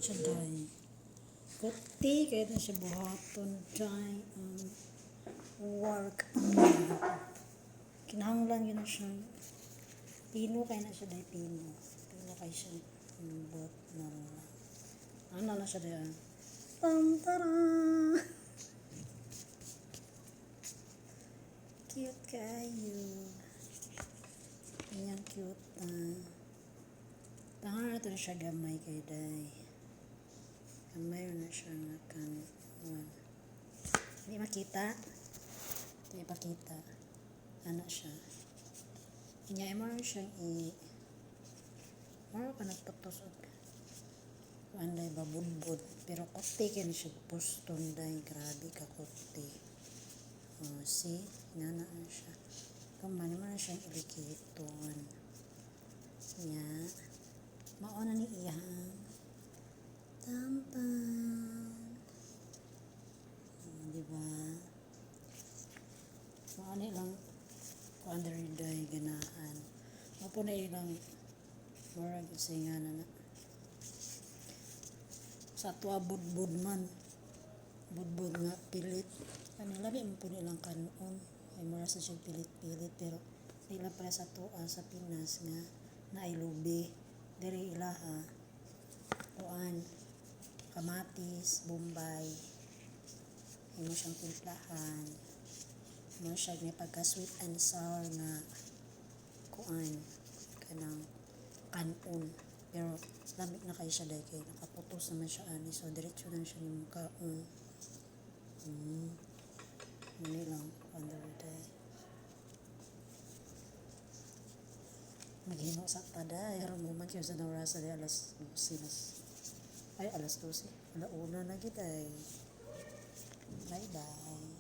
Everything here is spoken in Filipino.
siya day. Kuti kaya na siya buhaton day work. Kinahanglan yun na siya. Pino kaya na siya day pino. Pino kaya siya bot na ano na siya day. Tantara! Cute kayo. Ayan cute tangan na ito siya gamay kay day. Gamay na siya nga kanon. Hindi makita. Hindi ipakita. Anak siya. Kanya mo rin siyang maro ka nagpatusod. Anday babudbud. Pero kuti kaya na siya poston day. Grabe ka kuti. See? Nana na siya. Kamani mo na siyang ilikiton. Yan. Mauna ni iyang. Tampan. Diba? Mauna lang under day ganahan. Mapo na ilang marag singa na na. Sa tuwa budbud man. Budbud nga pilit. Kanila di mo po nilang kanon. Ay mura sa siya pilit-pilit. Pero sila pala sa tuwa sa Pinas nga nailubi. Diri ilaha. Tuan. Kamatis. Bombay. Ay mo siyang timplahan. Mo siya may pagka sweet and sour na kuan. Kanang kanon. Pero lamig na kayo siya dahil kayo. Nakaputos naman siya ani. So diretso na siya ni mga kaon. Hindi lang under day. Maghino sa tada. Ayaw mo man kayo sa naurasa day alas 12. Ay alas 12. Alauna na kita eh. Bye bye.